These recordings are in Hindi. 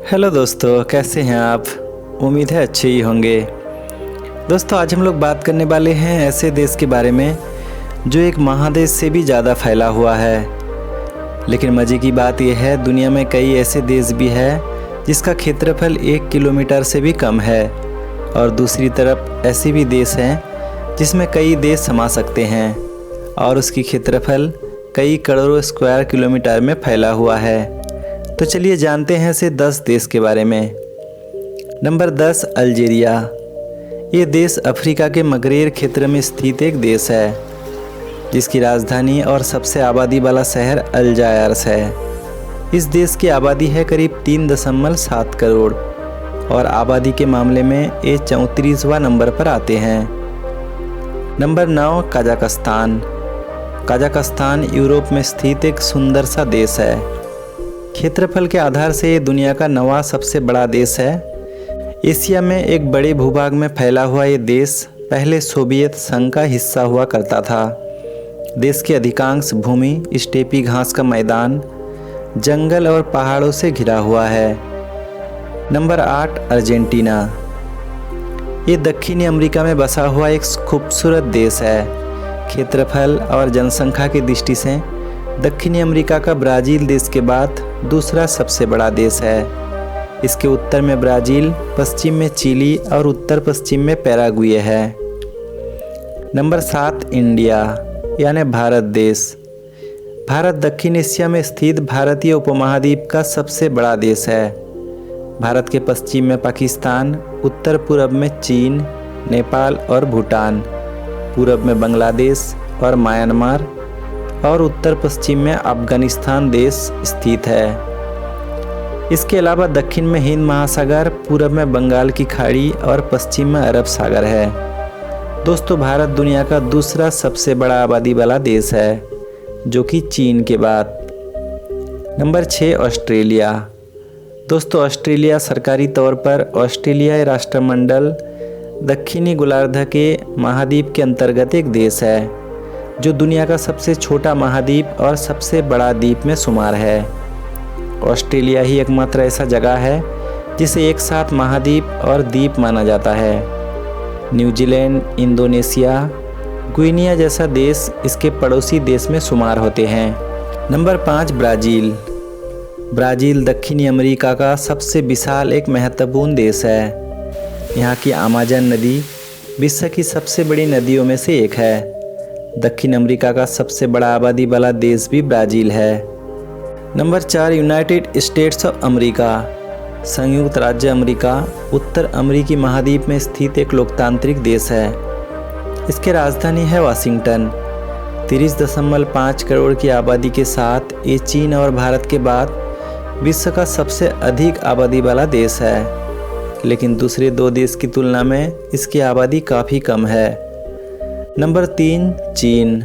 हेलो दोस्तों, कैसे हैं आप। उम्मीद है अच्छे ही होंगे। दोस्तों, आज हम लोग बात करने वाले हैं ऐसे देश के बारे में जो एक महादेश से भी ज़्यादा फैला हुआ है। लेकिन मज़े की बात यह है, दुनिया में कई ऐसे देश भी हैं जिसका क्षेत्रफल 1 किलोमीटर से भी कम है, और दूसरी तरफ ऐसे भी देश हैं जिसमें कई देश समा सकते हैं और उसकी क्षेत्रफल कई करोड़ों स्क्वायर किलोमीटर में फैला हुआ है। तो चलिए जानते हैं ऐसे 10 देश के बारे में। Number 10, Algeria. ये देश अफ्रीका के मगरेब क्षेत्र में स्थित एक देश है, जिसकी राजधानी और सबसे आबादी वाला शहर अल्जायर्स है। इस देश की आबादी है करीब 3.7 करोड़ और आबादी के मामले में ये 34वां नंबर पर आते हैं। Number 9, Kazakhstan. कजाकिस्तान यूरोप में स्थित एक सुंदर सा देश है। क्षेत्रफल के आधार से ये दुनिया का 9वां सबसे बड़ा देश है। एशिया में एक बड़े भूभाग में फैला हुआ ये देश पहले सोवियत संघ का हिस्सा हुआ करता था। देश की अधिकांश भूमि स्टेपी घास का मैदान, जंगल और पहाड़ों से घिरा हुआ है। Number 8, Argentina. ये दक्षिणी अमेरिका में बसा हुआ एक खूबसूरत देश है। क्षेत्रफल और जनसंख्या की दृष्टि से दक्षिणी अमेरिका का ब्राज़ील देश के बाद दूसरा सबसे बड़ा देश है। इसके उत्तर में ब्राज़ील, पश्चिम में चिली और उत्तर पश्चिम में पैराग्वे है। नंबर 7, इंडिया यानी भारत देश। भारत दक्षिण एशिया में स्थित भारतीय उपमहाद्वीप का सबसे बड़ा देश है। भारत के पश्चिम में पाकिस्तान, उत्तर पूर्व में चीन, नेपाल और भूटान, पूर्व में बांग्लादेश और म्यांमार और उत्तर पश्चिम में अफगानिस्तान देश स्थित है। इसके अलावा दक्षिण में हिंद महासागर, पूर्व में बंगाल की खाड़ी और पश्चिम में अरब सागर है। दोस्तों, भारत दुनिया का दूसरा सबसे बड़ा आबादी वाला देश है, जो कि चीन के बाद। Number 6, Australia. दोस्तों, ऑस्ट्रेलिया सरकारी तौर पर ऑस्ट्रेलियाई राष्ट्रमंडल दक्षिणी गोलार्ध के महाद्वीप के अंतर्गत एक देश है, जो दुनिया का सबसे छोटा महाद्वीप और सबसे बड़ा द्वीप में शुमार है। ऑस्ट्रेलिया ही एकमात्र ऐसा जगह है जिसे एक साथ महाद्वीप और द्वीप माना जाता है। न्यूजीलैंड, इंडोनेशिया, गुइनिया जैसा देश इसके पड़ोसी देश में शुमार होते हैं। Number 5, Brazil. ब्राज़ील दक्षिणी अमेरिका का सबसे विशाल एक महत्वपूर्ण देश है। यहाँ की अमेज़न नदी विश्व की सबसे बड़ी नदियों में से एक है। दक्षिण अमेरिका का सबसे बड़ा आबादी वाला देश भी ब्राज़ील है। Number 4, United states of America. संयुक्त राज्य अमेरिका उत्तर अमेरिकी महाद्वीप में स्थित एक लोकतांत्रिक देश है। इसकी राजधानी है वाशिंगटन। 30.5 करोड़ की आबादी के साथ ये चीन और भारत के बाद विश्व का सबसे अधिक आबादी वाला देश है, लेकिन दूसरे 2 देश की तुलना में इसकी आबादी काफ़ी कम है। नंबर 3, चीन।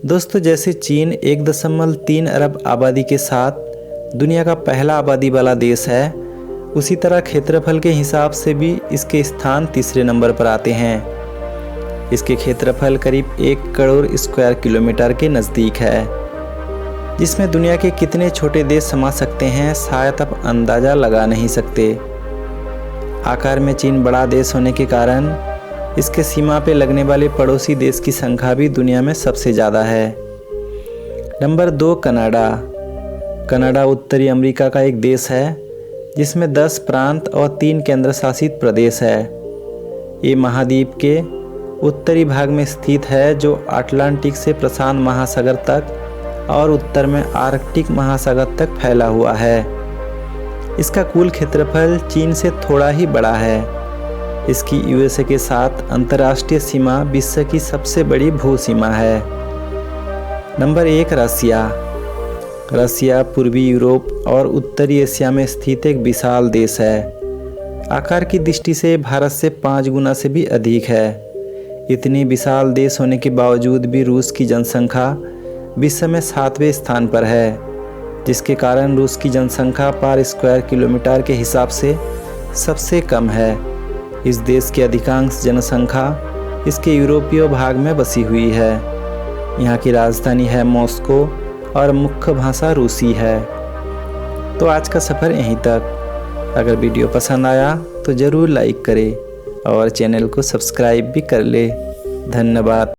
दोस्तों, जैसे चीन 1.3 अरब आबादी के साथ दुनिया का पहला आबादी वाला देश है, उसी तरह क्षेत्रफल के हिसाब से भी इसके स्थान तीसरे नंबर पर आते हैं। इसके क्षेत्रफल करीब 1 करोड़ स्क्वायर किलोमीटर के नज़दीक है, जिसमें दुनिया के कितने छोटे देश समा सकते हैं शायद आप अंदाज़ा लगा नहीं सकते। आकार में चीन बड़ा देश होने के कारण इसके सीमा पे लगने वाले पड़ोसी देश की संख्या भी दुनिया में सबसे ज़्यादा है। Number 2, Canada. कनाडा उत्तरी अमेरिका का एक देश है, जिसमें 10 प्रांत और 3 केंद्र शासित प्रदेश है। ये महाद्वीप के उत्तरी भाग में स्थित है, जो अटलांटिक से प्रशांत महासागर तक और उत्तर में आर्कटिक महासागर तक फैला हुआ है। इसका कुल क्षेत्रफल चीन से थोड़ा ही बड़ा है। इसकी यूएसए के साथ अंतर्राष्ट्रीय सीमा विश्व की सबसे बड़ी भू सीमा है। नंबर 1, रसिया। रसिया पूर्वी यूरोप और उत्तरी एशिया में स्थित एक विशाल देश है। आकार की दृष्टि से भारत से 5 गुना से भी अधिक है। इतनी विशाल देश होने के बावजूद भी रूस की जनसंख्या विश्व में 7वें स्थान पर है, जिसके कारण रूस की जनसंख्या पर स्क्वायर किलोमीटर के हिसाब से सबसे कम है। इस देश की अधिकांश जनसंख्या इसके यूरोपीय भाग में बसी हुई है। यहाँ की राजधानी है मॉस्को और मुख्य भाषा रूसी है। तो आज का सफ़र यहीं तक। अगर वीडियो पसंद आया तो ज़रूर लाइक करें और चैनल को सब्सक्राइब भी कर ले। धन्यवाद।